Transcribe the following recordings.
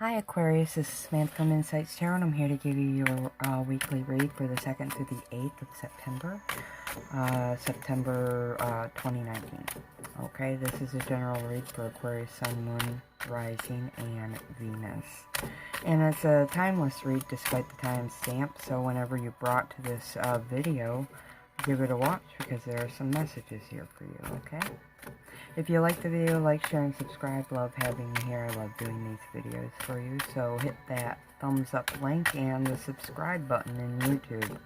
Hi Aquarius, this is Samantha from Insights Tarot, and I'm here to give you your weekly read for the 2nd through the 8th of September, 2019. Okay, this is a general read for Aquarius, Sun, Moon, Rising, and Venus. And it's a timeless read despite the time stamp, so whenever you're brought to this video, give it a watch because there are some messages here for you, okay? If you like the video, like, share, and subscribe. Love having you here. I love doing these videos for you. So hit that thumbs up link and the subscribe button in YouTube.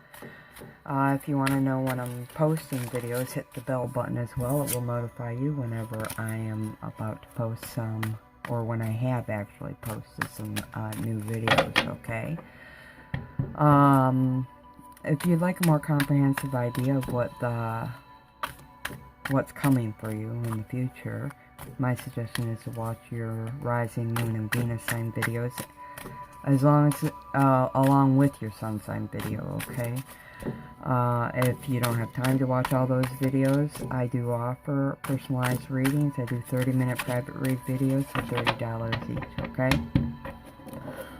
If you want to know when I'm posting videos, hit the bell button as well. It will notify you whenever I am about to post some, or when I have actually posted some new videos, okay? If you'd like a more comprehensive idea of what's coming for you in the future, my suggestion is to watch your rising, moon, and Venus sign videos along with your sun sign video, okay? If you don't have time to watch all those videos, I do offer personalized readings. I do 30-minute private read videos for $30 each, okay?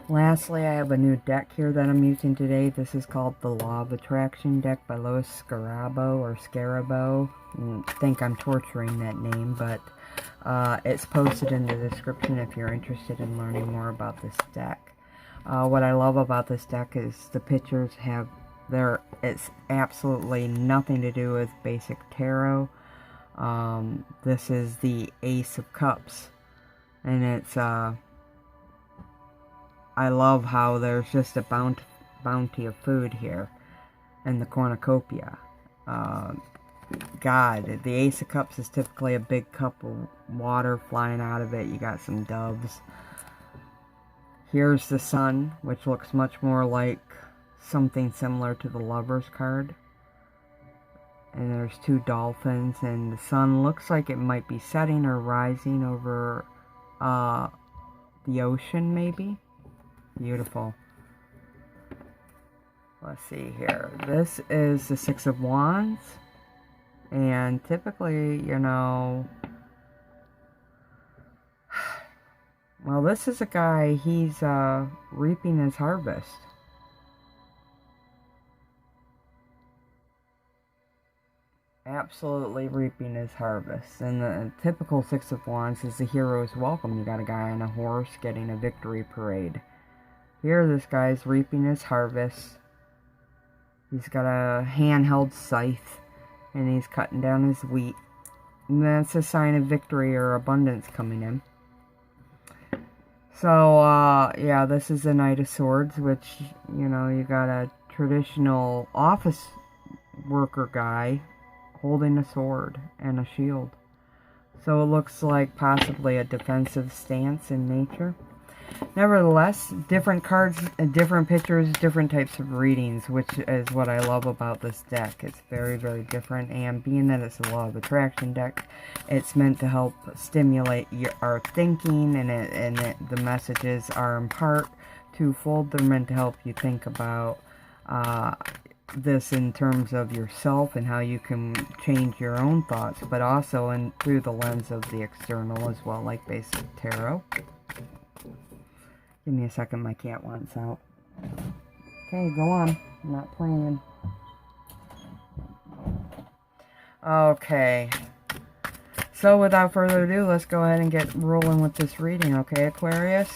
Lastly, I have a new deck here that I'm using today. This is called the Law of Attraction deck by Scarabeo. I think I'm torturing that name, but it's posted in the description if you're interested in learning more about this deck. What I love about this deck is the pictures have it's absolutely nothing to do with basic tarot. This is the Ace of Cups, and it's I love how there's just a bounty of food here in the cornucopia. God, the Ace of Cups is typically a big cup of water flying out of it. You got some doves. Here's the Sun, which looks much more like something similar to the Lover's card. And there's two dolphins, and the Sun looks like it might be setting or rising over the ocean, maybe. Beautiful. Let's see here. This is the Six of Wands. And typically, you know, well, this is a guy, he's reaping his harvest. Absolutely reaping his harvest. And the typical Six of Wands is the hero's welcome. You got a guy on a horse getting a victory parade. Here, this guy's reaping his harvest. He's got a handheld scythe, and he's cutting down his wheat. And that's a sign of victory or abundance coming in. So, yeah, this is the Knight of Swords, which, you know, you got a traditional office worker guy holding a sword and a shield. So it looks like possibly a defensive stance in nature. Nevertheless, different cards, different pictures, different types of readings, which is what I love about this deck. It's very, very different, and being that it's a Law of Attraction deck, it's meant to help stimulate our thinking, and the messages are in part twofold. They're meant to help you think about this in terms of yourself and how you can change your own thoughts, but also through the lens of the external as well, like basic tarot. Give me a second, my cat wants out. Okay, go on. I'm not playing. Okay. So without further ado, let's go ahead and get rolling with this reading, okay, Aquarius?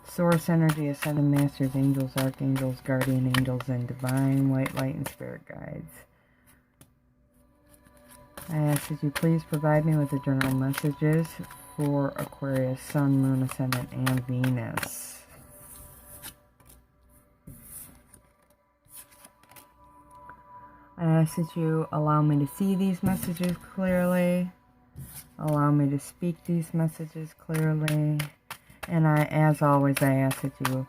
Source energy, ascended masters, angels, archangels, guardian angels, and divine white light and spirit guides. I ask that you please provide me with the general messages for Aquarius, Sun, Moon, Ascendant, and Venus. I ask that you allow me to see these messages clearly, allow me to speak these messages clearly, and as always, I ask that you,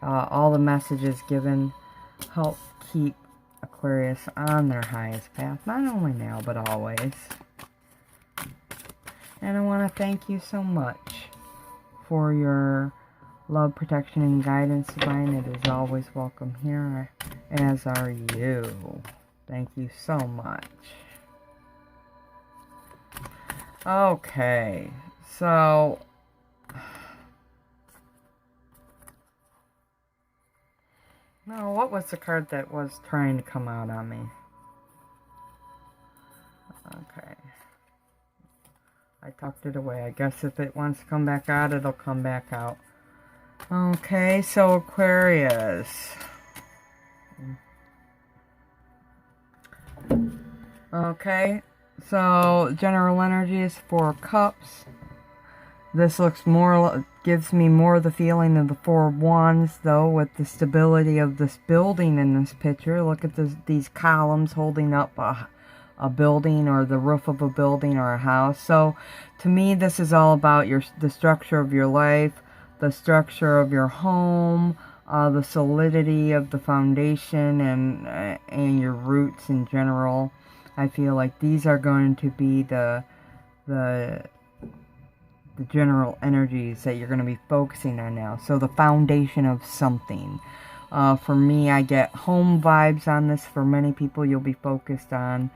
all the messages given, help keep Aquarius on their highest path, not only now, but always. And I want to thank you so much for your love, protection, and guidance, Divine. It is always welcome here, as are you. Thank you so much. Okay, so No, what was the card that was trying to come out on me? Okay. I tucked it away. I guess if it wants to come back out, it'll come back out. Okay, so Aquarius. Okay, so general energy is 4 cups. This looks more, gives me more the feeling of the 4 of Wands, though, with the stability of this building in this picture. Look at these columns holding up a building, or the roof of a building, or a house. So to me, this is all about the structure of your life, the structure of your home, the solidity of the foundation, and your roots in general. I feel like these are going to be the general energies that you're going to be focusing on now. So the foundation of something. For me, I get home vibes on this. For many people, you'll be focused on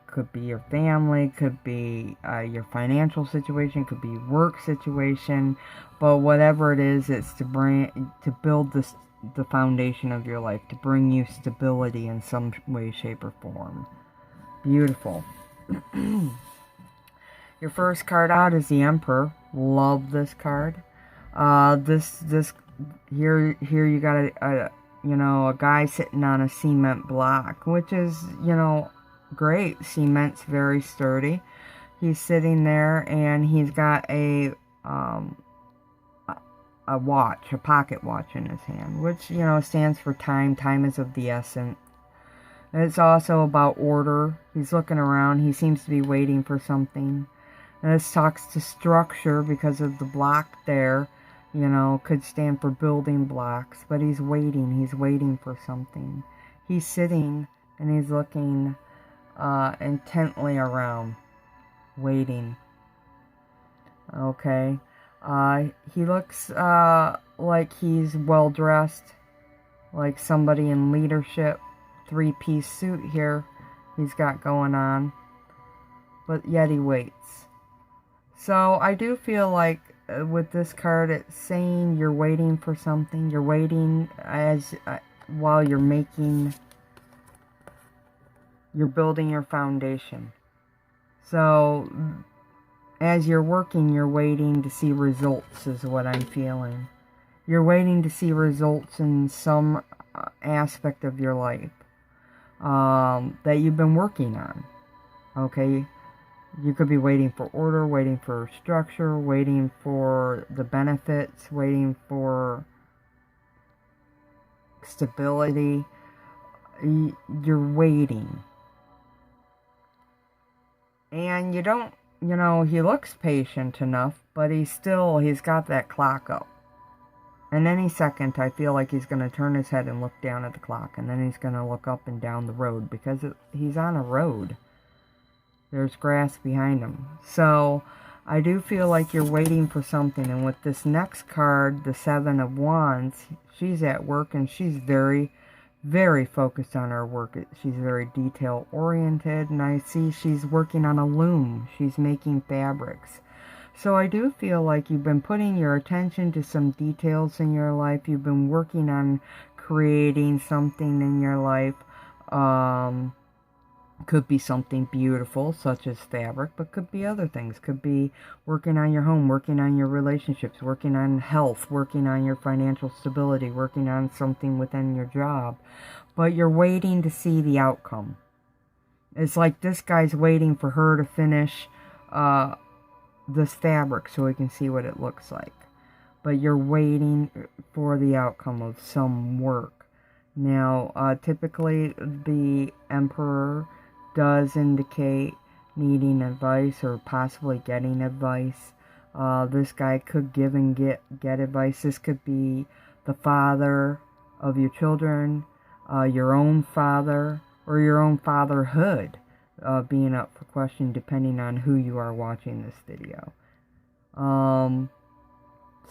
could be your family, could be your financial situation, could be work situation, but whatever it is, it's to build the foundation of your life, to bring you stability in some way, shape, or form. Beautiful. Your first card out is the Emperor. Love this card. Here you got a guy sitting on a cement block, which is, great. Cement's very sturdy. He's sitting there and he's got a watch, a pocket watch in his hand, which, stands for time. Time is of the essence. It's also about order. He's looking around. He seems to be waiting for something. And this talks to structure because of the block there. Could stand for building blocks. But he's waiting. He's waiting for something. He's sitting and he's looking intently around. Waiting. Okay. He looks like he's well dressed. Like somebody in leadership. 3-piece suit here he's got going on, but yet he waits. So I do feel like with this card, it's saying you're waiting for something. You're waiting while you're building your foundation. So as you're working, you're waiting to see results, is what I'm feeling. You're waiting to see results in some aspect of your life that you've been working on. Okay, you could be waiting for order, waiting for structure, waiting for the benefits, waiting for stability. You're waiting, and you don't, he looks patient enough, but he's got that clock up. And any second, I feel like he's going to turn his head and look down at the clock. And then he's going to look up and down the road. Because he's on a road. There's grass behind him. So, I do feel like you're waiting for something. And with this next card, the 7 of Wands, she's at work. And she's very, very focused on her work. She's very detail-oriented. And I see she's working on a loom. She's making fabrics. So I do feel like you've been putting your attention to some details in your life. You've been working on creating something in your life. Could be something beautiful, such as fabric, but could be other things. Could be working on your home, working on your relationships, working on health, working on your financial stability, working on something within your job. But you're waiting to see the outcome. It's like this guy's waiting for her to finish this fabric so we can see what it looks like. But you're waiting for the outcome of some work. Now, typically the Emperor does indicate needing advice or possibly getting advice. This guy could give and get advice. This could be the father of your children, your own father, or your own fatherhood. Being up for question depending on who you are watching this video.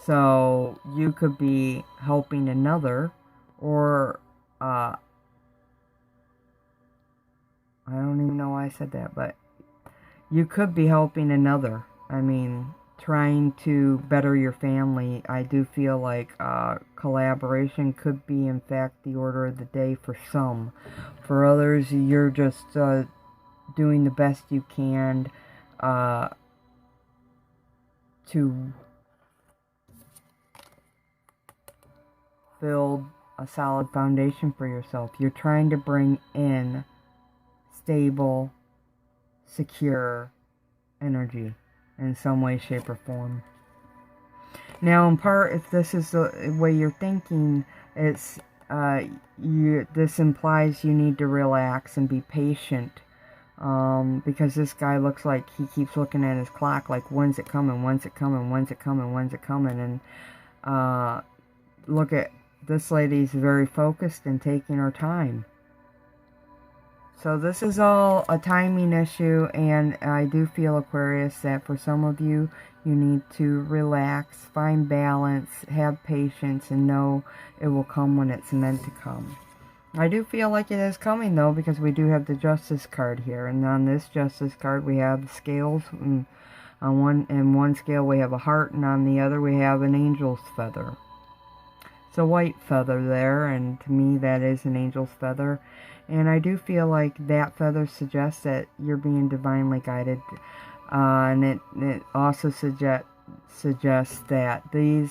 So you could be helping another, or I don't even know why I said that, but you could be helping another. I mean, trying to better your family. I do feel like collaboration could be, in fact, the order of the day for some. For others, you're just doing the best you can to build a solid foundation for yourself. You're trying to bring in stable, secure energy in some way, shape, or form. Now, in part, if this is the way you're thinking, it's this implies you need to relax and be patient, because this guy looks like he keeps looking at his clock, like, when's it coming, when's it coming, when's it coming, when's it coming, and look at this lady's very focused and taking her time. So this is all a timing issue, and I do feel, Aquarius, that for some of you, you need to relax, find balance, have patience, and know it will come when it's meant to come. I do feel like it is coming, though, because we do have the Justice card here, and on this Justice card we have scales, and on one scale we have a heart, and on the other we have an angel's feather. It's a white feather there, and to me that is an angel's feather. And I do feel like that feather suggests that you're being divinely guided. And it also suggests that the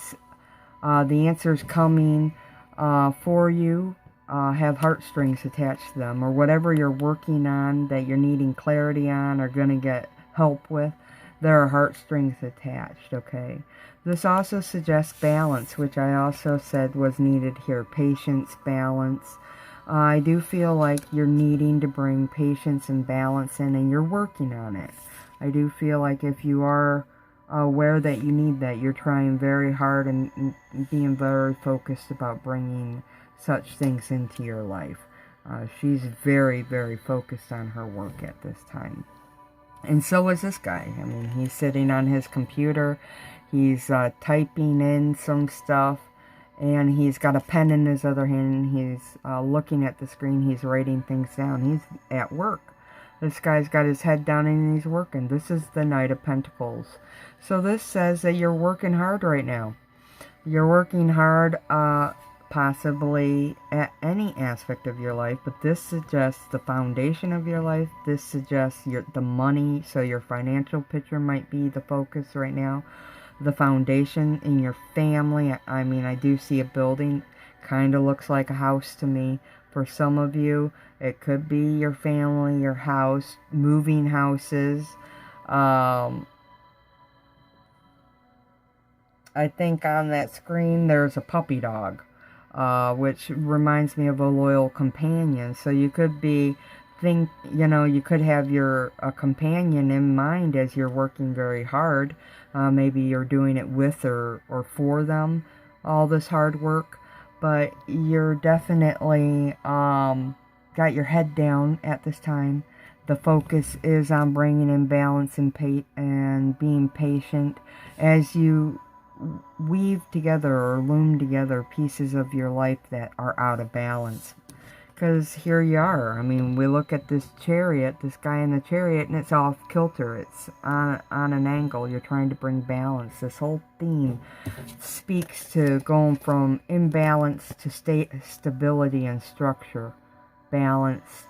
answers coming for you have heartstrings attached to them. Or whatever you're working on that you're needing clarity on or going to get help with, there are heartstrings attached, okay? This also suggests balance, which I also said was needed here. Patience, balance. I do feel like you're needing to bring patience and balance in, and you're working on it. I do feel like if you are aware that you need that, you're trying very hard and being very focused about bringing such things into your life. She's very, very focused on her work at this time. And so is this guy. I mean, he's sitting on his computer. He's typing in some stuff. And he's got a pen in his other hand. He's looking at the screen. He's writing things down. He's at work. This guy's got his head down and he's working. This is the Knight of Pentacles. So this says that you're working hard right now. You're working hard possibly at any aspect of your life. But this suggests the foundation of your life. This suggests the money. So your financial picture might be the focus right now. The foundation in your family. I mean, I do see a building. Kind of looks like a house to me. For some of you, it could be your family, your house, moving houses. I think on that screen there's a puppy dog, which reminds me of a loyal companion. So you could be you could have a companion in mind as you're working very hard. Maybe you're doing it with or for them, all this hard work. But you're definitely got your head down at this time. The focus is on bringing in balance and being patient as you weave together or loom together pieces of your life that are out of balance. Because here you are. I mean, we look at this chariot, this guy in the chariot, and it's off kilter. It's on an angle. You're trying to bring balance. This whole theme speaks to going from imbalance to stability and structure. Balanced,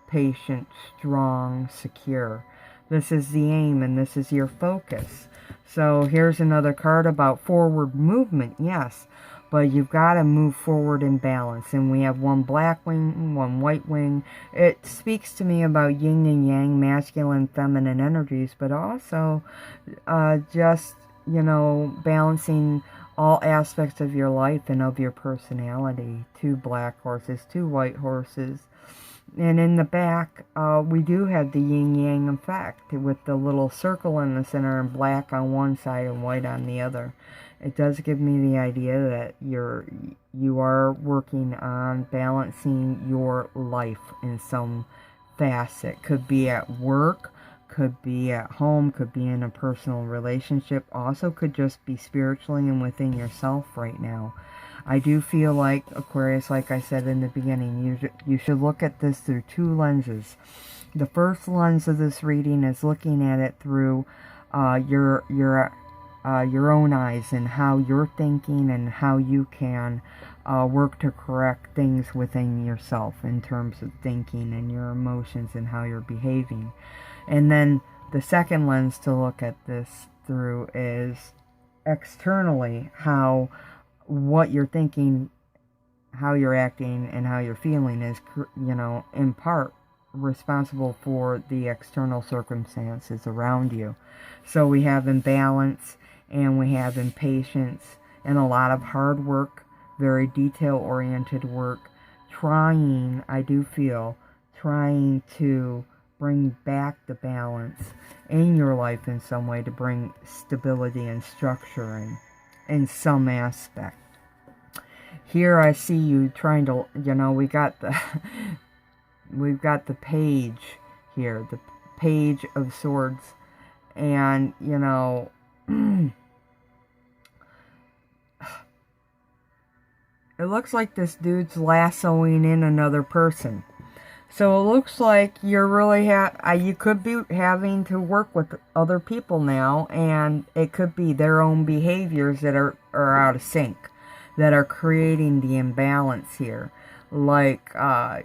patient, strong, secure. This is the aim, and this is your focus. So here's another card about forward movement, yes. But you've got to move forward in balance. And we have one black wing, one white wing. It speaks to me about yin and yang, masculine, feminine energies. But also just, balancing all aspects of your life and of your personality. 2 black horses, 2 white horses. And in the back, we do have the yin-yang effect with the little circle in the center and black on one side and white on the other. It does give me the idea that you are working on balancing your life in some facet. Could be at work, could be at home, could be in a personal relationship. Also could just be spiritually and within yourself right now. I do feel like, Aquarius, like I said in the beginning, you should look at this through 2 lenses. The first lens of this reading is looking at it through your your own eyes and how you're thinking and how you can work to correct things within yourself in terms of thinking and your emotions and how you're behaving. And then the second lens to look at this through is externally, how what you're thinking, how you're acting, and how you're feeling is, in part responsible for the external circumstances around you. So we have imbalance, and we have impatience, and a lot of hard work, very detail-oriented work, I do feel, trying to bring back the balance in your life in some way, to bring stability and structure in some aspect. Here I see you trying to, we've got the page here, the page of swords, and, it looks like this dude's lassoing in another person. So it looks like you're really you could be having to work with other people now, and it could be their own behaviors that are out of sync, that are creating the imbalance here. Like,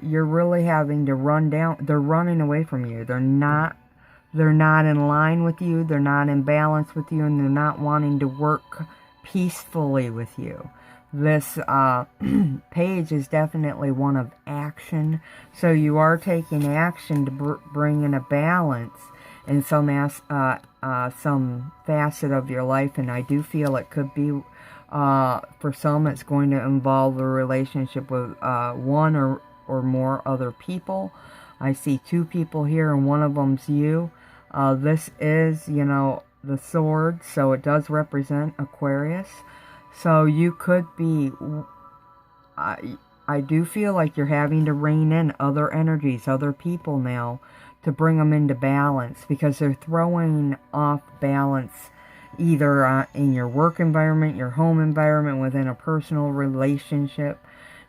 you're really having to they're running away from you. They're not in line with you, they're not in balance with you, and they're not wanting to work peacefully with you. This page is definitely one of action, so you are taking action to bring in a balance in some facet of your life, and I do feel it could be, for some, it's going to involve a relationship with one or more other people. I see two people here, and one of them's you. This is, the sword, so it does represent Aquarius. So you could be, I do feel like you're having to rein in other energies, other people now, to bring them into balance, because they're throwing off balance either in your work environment, your home environment, within a personal relationship.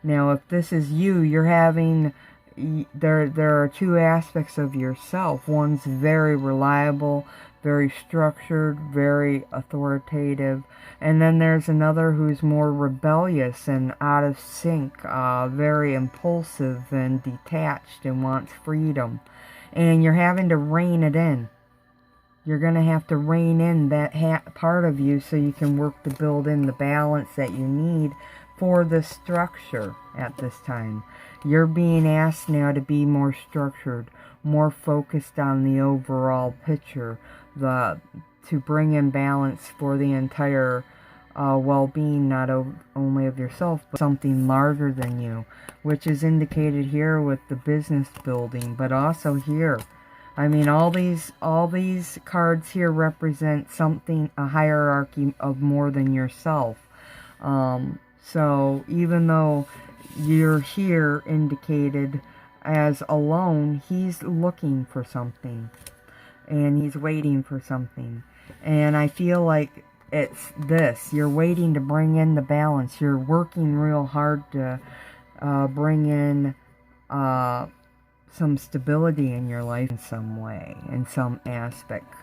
Now, if this is you, you're having, there are two aspects of yourself. One's very reliable, very structured, very authoritative, and then there's another who's more rebellious and out of sync, very impulsive and detached and wants freedom. And you're having to rein it in. You're going to have to rein in that part of you so you can work to build in the balance that you need for the structure at this time. You're being asked now to be more structured, more focused on the overall picture, to bring in balance for the entire well-being, not only of yourself, but something larger than you, which is indicated here with the business building, but also here. I mean, all these cards here represent something, a hierarchy of more than yourself. So even though you're here indicated as alone, he's looking for something, and he's waiting for something. And I feel like it's this. You're waiting to bring in the balance. You're working real hard to bring in some stability in your life in some way, in some aspect.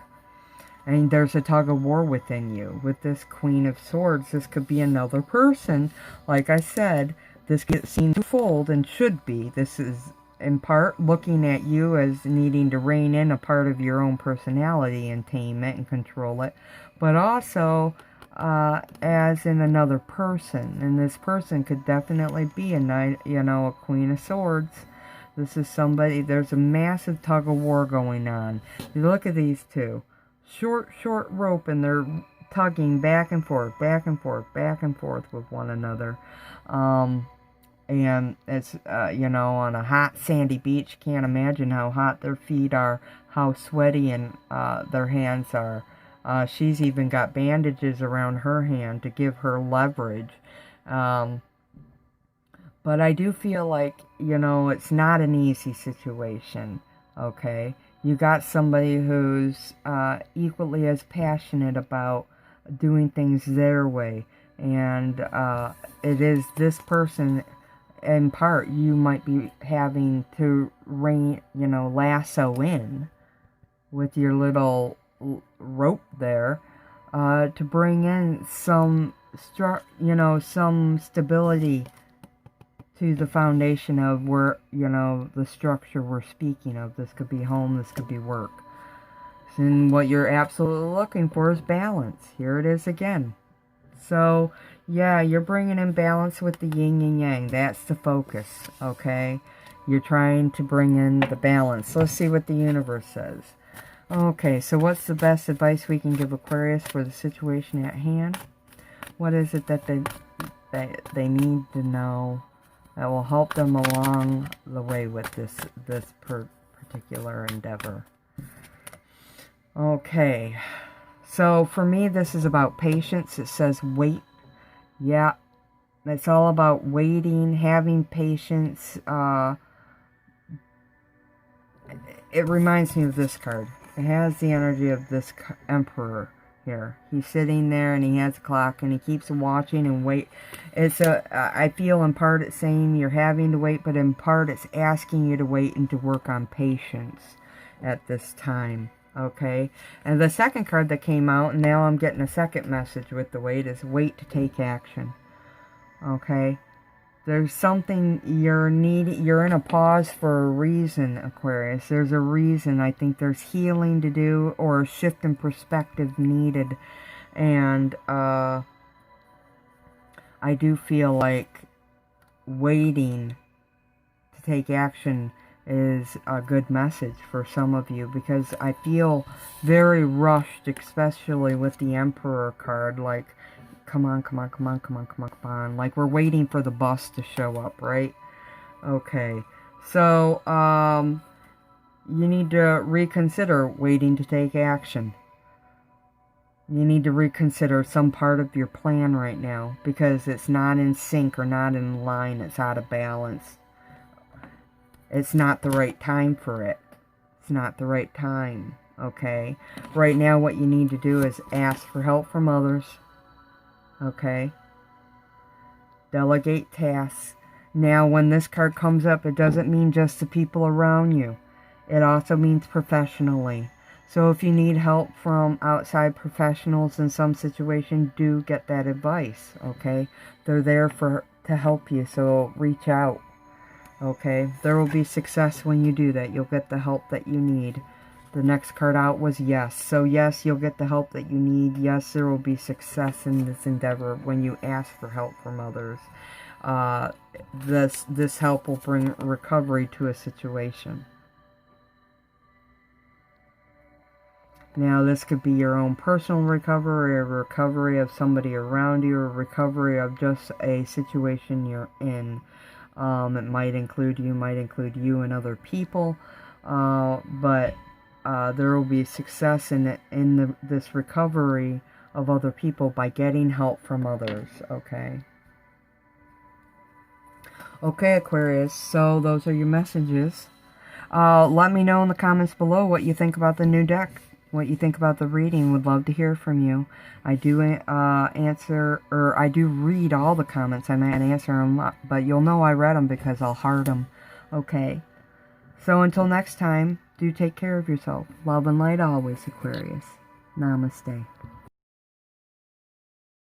I mean, there's a tug of war within you. With this Queen of Swords, this could be another person. Like I said, this gets seen twofold, and should be. This is, in part, looking at you as needing to rein in a part of your own personality and tame it and control it. But also, as in another person. And this person could definitely be a Queen of Swords. This is somebody, there's a massive tug of war going on. You look at these two. Short rope, and they're tugging back and forth, back and forth, back and forth with one another. And it's, on a hot sandy beach. Can't imagine how hot their feet are, how sweaty and their hands are. She's even got bandages around her hand to give her leverage. But I do feel like, it's not an easy situation, okay? You got somebody who's equally as passionate about doing things their way. And it is this person, in part, you might be having to lasso in with your little rope there. to bring in some some stability to the foundation of where, the structure we're speaking of. This could be home, this could be work. And what you're absolutely looking for is balance. Here it is again. So, yeah, you're bringing in balance with the yin and yang. That's the focus, okay? You're trying to bring in the balance. Let's see what the universe says. Okay, so what's the best advice we can give Aquarius for the situation at hand? What is it that they need to know that will help them along the way with this particular endeavor? Okay, so for me, this is about patience. It says wait. Yeah, it's all about waiting, having patience. It reminds me of this card. It has the energy of this emperor here. He's sitting there and he has a clock and he keeps watching and wait. I feel in part it's saying you're having to wait, but in part it's asking you to wait and to work on patience at this time. Okay, and the second card that came out, and now I'm getting a second message with the wait, is wait to take action. Okay, there's something you're in a pause for a reason, Aquarius. There's a reason. I think there's healing to do or a shift in perspective needed. And I do feel like waiting to take action is a good message for some of you, because I feel very rushed, especially with the Emperor card. Like, come on, come on, come on, come on, come on, come on. Like, we're waiting for the bus to show up, right? Okay. So, you need to reconsider waiting to take action. You need to reconsider some part of your plan right now, because it's not in sync or not in line. It's out of balance. It's not the right time for it. It's not the right time, okay? Right now, what you need to do is ask for help from others, okay? Delegate tasks. Now, when this card comes up, it doesn't mean just the people around you. It also means professionally. So if you need help from outside professionals in some situation, do get that advice, okay? They're there to help you, so reach out. Okay, there will be success when you do that. You'll get the help that you need. The next card out was yes. So yes, you'll get the help that you need. Yes, there will be success in this endeavor when you ask for help from others. This help will bring recovery to a situation. Now, this could be your own personal recovery, or recovery of somebody around you, or recovery of just a situation you're in. It might include you and other people, but there will be success in this recovery of other people by getting help from others, okay? Okay, Aquarius, so those are your messages. Let me know in the comments below what you think about the new deck, what you think about the reading. Would love to hear from you. I do I do read all the comments. I might answer them, but you'll know I read them because I'll heart them. Okay. So until next time, do take care of yourself. Love and light always, Aquarius. Namaste.